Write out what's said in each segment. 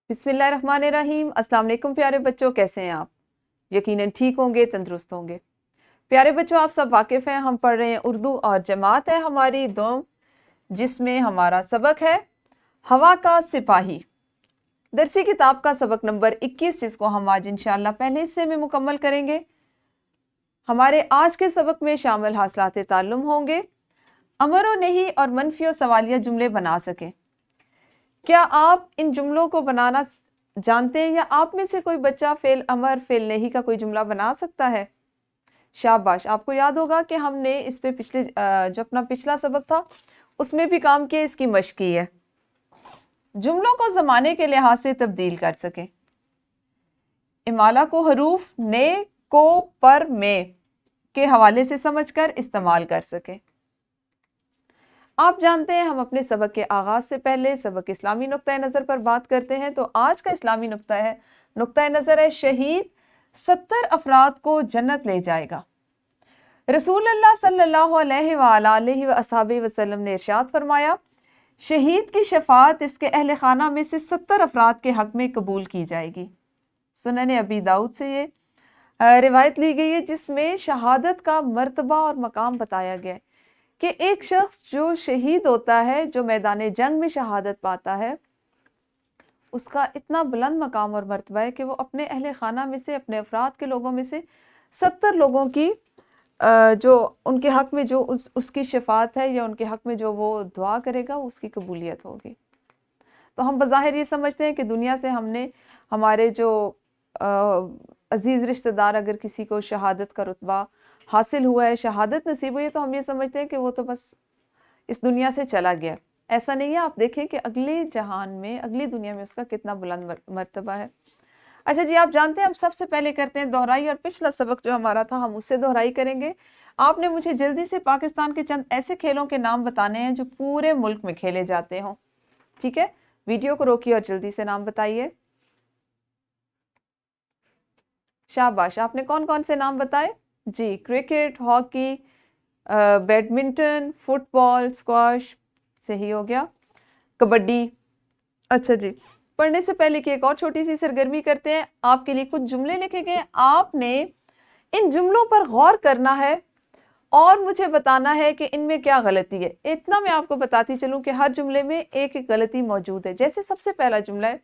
بسم اللہ الرحمن الرحیم۔ السلام علیکم پیارے بچوں، کیسے ہیں آپ؟ یقیناً ٹھیک ہوں گے، تندرست ہوں گے۔ پیارے بچوں، آپ سب واقف ہیں، ہم پڑھ رہے ہیں اردو اور جماعت ہے ہماری دوم، جس میں ہمارا سبق ہے ہوا کا سپاہی۔ درسی کتاب کا سبق نمبر 21، جس کو ہم آج انشاءاللہ پہلے حصے میں مکمل کریں گے۔ ہمارے آج کے سبق میں شامل حاصلات تعلم ہوں گے امر و نہی اور منفی و سوالیہ جملے بنا سکیں۔ کیا آپ ان جملوں کو بنانا جانتے ہیں یا آپ میں سے کوئی بچہ فعل امر فعل نہیں کا کوئی جملہ بنا سکتا ہے؟ شاباش، آپ کو یاد ہوگا کہ ہم نے اس پہ جو اپنا پچھلا سبق تھا اس میں بھی کام کیا، اس کی مشق کی ہے۔ جملوں کو زمانے کے لحاظ سے تبدیل کر سکیں، امالہ کو حروف نے، کو، پر، میں کے حوالے سے سمجھ کر استعمال کر سکیں۔ آپ جانتے ہیں ہم اپنے سبق کے آغاز سے پہلے سبق اسلامی نقطہ نظر پر بات کرتے ہیں، تو آج کا اسلامی نقطہ نظر ہے شہید 70 افراد کو جنت لے جائے گا۔ رسول اللہ صلی اللہ علیہ وآلہ وآصحابہ وسلم نے ارشاد فرمایا، شہید کی شفاعت اس کے اہل خانہ میں سے 70 افراد کے حق میں قبول کی جائے گی۔ سنن ابی داؤد سے یہ روایت لی گئی ہے، جس میں شہادت کا مرتبہ اور مقام بتایا گیا ہے کہ ایک شخص جو شہید ہوتا ہے، جو میدان جنگ میں شہادت پاتا ہے، اس کا اتنا بلند مقام اور مرتبہ ہے کہ وہ اپنے اہل خانہ میں سے، اپنے افراد کے لوگوں میں سے 70 لوگوں کی جو ان کے حق میں جو اس کی شفاعت ہے یا ان کے حق میں جو وہ دعا کرے گا، اس کی قبولیت ہوگی۔ تو ہم بظاہر یہ سمجھتے ہیں کہ دنیا سے ہم نے ہمارے جو عزیز رشتہ دار اگر کسی کو شہادت کا رتبہ حاصل ہوا ہے، شہادت نصیب ہوئی ہے، تو ہم یہ سمجھتے ہیں کہ وہ تو بس اس دنیا سے چلا گیا۔ ایسا نہیں ہے، آپ دیکھیں کہ اگلے جہان میں، اگلی دنیا میں اس کا کتنا بلند مرتبہ ہے۔ اچھا جی، آپ جانتے ہیں ہم سب سے پہلے کرتے ہیں دہرائی، اور پچھلا سبق جو ہمارا تھا ہم اس سے دہرائی کریں گے۔ آپ نے مجھے جلدی سے پاکستان کے چند ایسے کھیلوں کے نام بتانے ہیں جو پورے ملک میں کھیلے جاتے ہوں، ٹھیک ہے؟ ویڈیو کو روکیے اور جلدی سے نام بتائیے۔ شاباش، آپ نے کون کون سے نام بتائے؟ جی، کرکٹ، ہاکی، بیڈمنٹن، فٹ بال، اسکواش، صحیح ہو گیا، کبڈی۔ اچھا جی، پڑھنے سے پہلے کی ایک اور چھوٹی سی سرگرمی کرتے ہیں۔ آپ کے لیے کچھ جملے لکھے گئے، آپ نے ان جملوں پر غور کرنا ہے اور مجھے بتانا ہے کہ ان میں کیا غلطی ہے۔ اتنا میں آپ کو بتاتی چلوں کہ ہر جملے میں ایک ایک غلطی موجود ہے۔ جیسے سب سے پہلا جملہ ہے،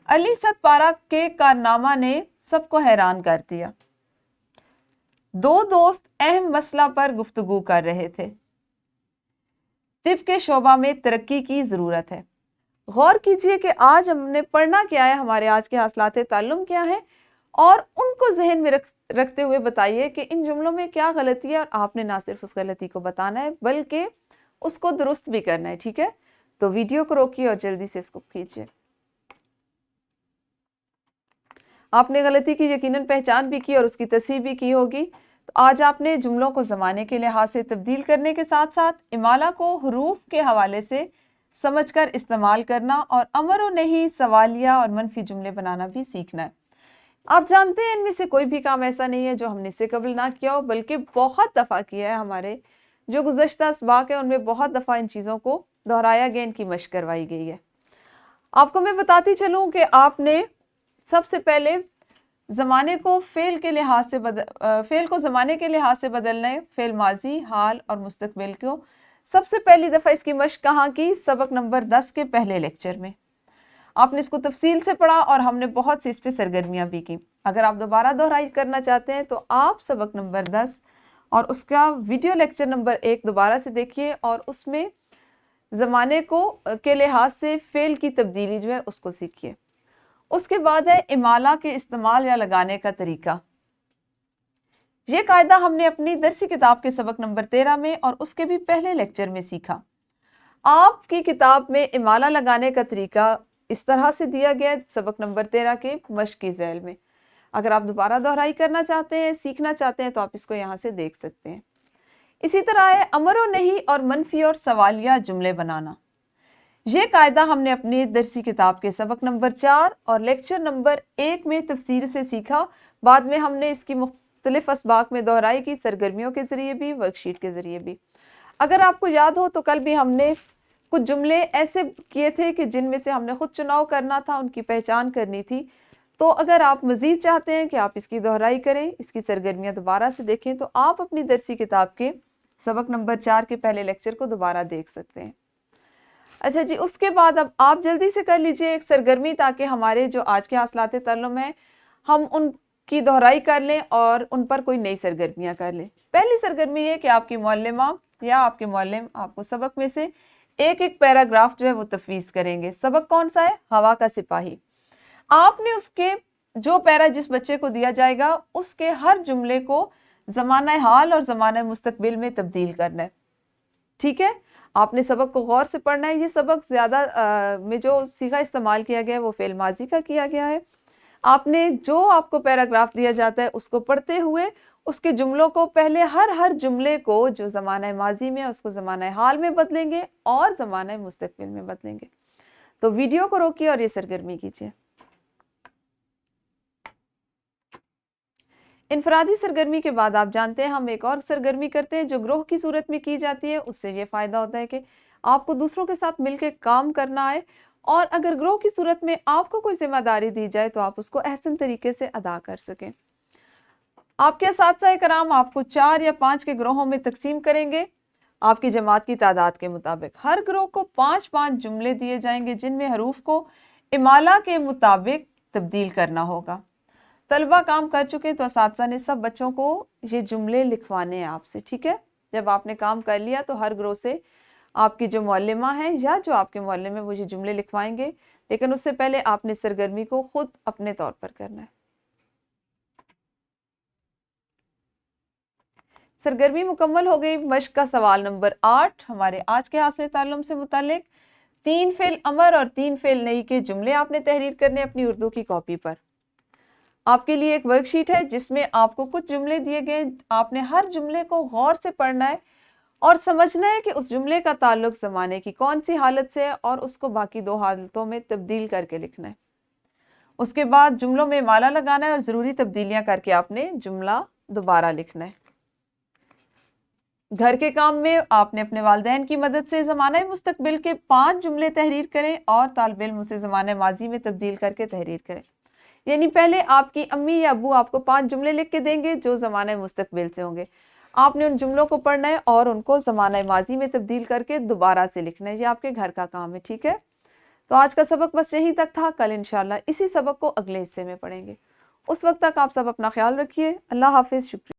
علی ست پارہ کے کارنامہ نے سب کو حیران کر دیا۔ دو دوست اہم مسئلہ پر گفتگو کر رہے تھے۔ طب کے شعبہ میں ترقی کی ضرورت ہے۔ غور کیجئے کہ آج ہم نے پڑھنا کیا ہے، ہمارے آج کے حاصلات تعلم کیا ہے، اور ان کو ذہن میں رکھتے ہوئے بتائیے کہ ان جملوں میں کیا غلطی ہے، اور آپ نے نہ صرف اس غلطی کو بتانا ہے بلکہ اس کو درست بھی کرنا ہے، ٹھیک ہے؟ تو ویڈیو کو روکیے اور جلدی سے اس کو کھینچیے۔ آپ نے غلطی کی یقیناً پہچان بھی کی اور اس کی تصحیح بھی کی ہوگی۔ تو آج آپ نے جملوں کو زمانے کے لحاظ سے تبدیل کرنے کے ساتھ ساتھ امالہ کو حروف کے حوالے سے سمجھ کر استعمال کرنا اور امر و نہی، سوالیہ اور منفی جملے بنانا بھی سیکھنا ہے۔ آپ جانتے ہیں ان میں سے کوئی بھی کام ایسا نہیں ہے جو ہم نے اس سے قبل نہ کیا ہو، بلکہ بہت دفعہ کیا ہے۔ ہمارے جو گزشتہ اسباق ہیں ان میں بہت دفعہ ان چیزوں کو دہرایا گیا، ان کی مشق کروائی گئی ہے۔ آپ کو میں بتاتی چلوں کہ آپ نے سب سے پہلے زمانے کو فعل کو زمانے کے لحاظ سے بدلنا ہے، فعل ماضی، حال اور مستقبل کو۔ سب سے پہلی دفعہ اس کی مشق کہاں کی؟ سبق نمبر 10 کے پہلے لیکچر میں۔ آپ نے اس کو تفصیل سے پڑھا اور ہم نے بہت سی اس پہ سرگرمیاں بھی کی۔ اگر آپ دوبارہ دہرائی کرنا چاہتے ہیں تو آپ سبق نمبر 10 اور اس کا ویڈیو لیکچر نمبر 1 دوبارہ سے دیکھیے، اور اس میں زمانے کے لحاظ سے فعل کی تبدیلی جو ہے اس کو سیکھیے۔ اس کے بعد ہے امالہ کے استعمال یا لگانے کا طریقہ۔ یہ قاعدہ ہم نے اپنی درسی کتاب کے سبق نمبر 13 میں اور اس کے بھی پہلے لیکچر میں سیکھا۔ آپ کی کتاب میں امالہ لگانے کا طریقہ اس طرح سے دیا گیا ہے سبق نمبر 13 کے مشق کی ذیل میں۔ اگر آپ دوبارہ دہرائی کرنا چاہتے ہیں، سیکھنا چاہتے ہیں، تو آپ اس کو یہاں سے دیکھ سکتے ہیں۔ اسی طرح ہے امر و نہی اور منفی اور سوالیہ جملے بنانا۔ یہ قاعدہ ہم نے اپنی درسی کتاب کے سبق نمبر 4 اور لیکچر نمبر 1 میں تفصیل سے سیکھا۔ بعد میں ہم نے اس کی مختلف اسباق میں دہرائی کی، سرگرمیوں کے ذریعے بھی، ورک شیٹ کے ذریعے بھی۔ اگر آپ کو یاد ہو تو کل بھی ہم نے کچھ جملے ایسے کیے تھے کہ جن میں سے ہم نے خود چناؤ کرنا تھا، ان کی پہچان کرنی تھی۔ تو اگر آپ مزید چاہتے ہیں کہ آپ اس کی دہرائی کریں، اس کی سرگرمیاں دوبارہ سے دیکھیں، تو آپ اپنی درسی کتاب کے سبق نمبر 4 کے پہلے لیکچر کو دوبارہ دیکھ سکتے ہیں۔ اچھا جی، اس کے بعد اب آپ جلدی سے کر لیجئے ایک سرگرمی، تاکہ ہمارے جو آج کے حاصلات تعلم ہیں ہم ان کی دہرائی کر لیں اور ان پر کوئی نئی سرگرمیاں کر لیں۔ پہلی سرگرمی یہ کہ آپ کی معلمہ یا آپ کے معلم آپ کو سبق میں سے ایک ایک پیراگراف جو ہے وہ تفویض کریں گے۔ سبق کون سا ہے؟ ہوا کا سپاہی۔ آپ نے اس کے جو پیرا جس بچے کو دیا جائے گا اس کے ہر جملے کو زمانہ حال اور زمانہ مستقبل میں تبدیل کرنا ہے، ٹھیک ہے؟ آپ نے سبق کو غور سے پڑھنا ہے۔ یہ سبق زیادہ میں جو صیغہ استعمال کیا گیا ہے وہ فعل ماضی کا کیا گیا ہے۔ آپ نے جو آپ کو پیراگراف دیا جاتا ہے اس کو پڑھتے ہوئے اس کے جملوں کو پہلے ہر جملے کو جو زمانہ ماضی میں اس کو زمانہ حال میں بدلیں گے اور زمانہ مستقبل میں بدلیں گے۔ تو ویڈیو کو روکیے اور یہ سرگرمی کیجیے۔ انفرادی سرگرمی کے بعد آپ جانتے ہیں ہم ایک اور سرگرمی کرتے ہیں جو گروہ کی صورت میں کی جاتی ہے۔ اس سے یہ فائدہ ہوتا ہے کہ آپ کو دوسروں کے ساتھ مل کے کام کرنا ہے، اور اگر گروہ کی صورت میں آپ کو کوئی ذمہ داری دی جائے تو آپ اس کو احسن طریقے سے ادا کر سکیں۔ آپ کے اساتذہ کرام آپ کو 4 یا 5 کے گروہوں میں تقسیم کریں گے آپ کی جماعت کی تعداد کے مطابق۔ ہر گروہ کو 5 جملے دیے جائیں گے جن میں حروف کو امالہ کے مطابق تبدیل کرنا ہوگا۔ طلبہ کام کر چکے تو اساتذہ نے سب بچوں کو یہ جملے لکھوانے ہیں آپ سے، ٹھیک ہے؟ جب آپ نے کام کر لیا تو ہر گروہ سے آپ کی جو معلمہ ہیں یا جو آپ کے معلم ہیں وہ یہ جملے لکھوائیں گے، لیکن اس سے پہلے آپ نے سرگرمی کو خود اپنے طور پر کرنا ہے۔ سرگرمی مکمل ہو گئی۔ مشق کا سوال نمبر 8 ہمارے آج کے حاصل تعلم سے متعلق 3 فعل امر اور 3 فعل نئی کے جملے آپ نے تحریر کرنے اپنی اردو کی کاپی پر۔ آپ کے لیے ایک ورک شیٹ ہے جس میں آپ کو کچھ جملے دیے گئے، آپ نے ہر جملے کو غور سے پڑھنا ہے اور سمجھنا ہے کہ اس جملے کا تعلق زمانے کی کون سی حالت سے ہے اور اس کو باقی 2 حالتوں میں تبدیل کر کے لکھنا ہے۔ اس کے بعد جملوں میں مالہ لگانا ہے اور ضروری تبدیلیاں کر کے آپ نے جملہ دوبارہ لکھنا ہے۔ گھر کے کام میں آپ نے اپنے والدین کی مدد سے زمانہ مستقبل کے 5 جملے تحریر کریں اور طالب علم اسے زمانہ ماضی میں تبدیل کر کے تحریر کریں۔ یعنی پہلے آپ کی امی یا ابو آپ کو 5 جملے لکھ کے دیں گے جو زمانہ مستقبل سے ہوں گے۔ آپ نے ان جملوں کو پڑھنا ہے اور ان کو زمانہ ماضی میں تبدیل کر کے دوبارہ سے لکھنا ہے۔ یہ آپ کے گھر کا کام ہے، ٹھیک ہے؟ تو آج کا سبق بس یہیں تک تھا۔ کل انشاءاللہ اسی سبق کو اگلے حصے میں پڑھیں گے۔ اس وقت تک آپ سب اپنا خیال رکھیے۔ اللہ حافظ، شکریہ۔